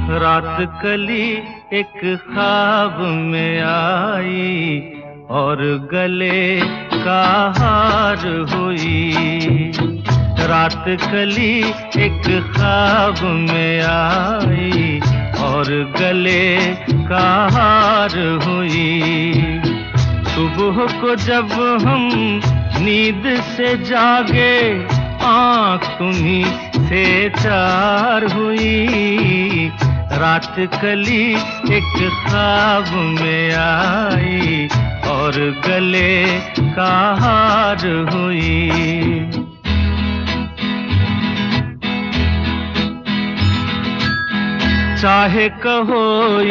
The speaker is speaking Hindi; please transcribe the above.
रात कली एक ख्वाब में आई और गले का हार हुई। रात कली एक ख्वाब में आई और गले का हार हुई। सुबह को जब हम नींद से जागे आँख तुम्हीं से चार हुई। रात कली एक ख्वाब में आई और गले का हार हुई। चाहे कहो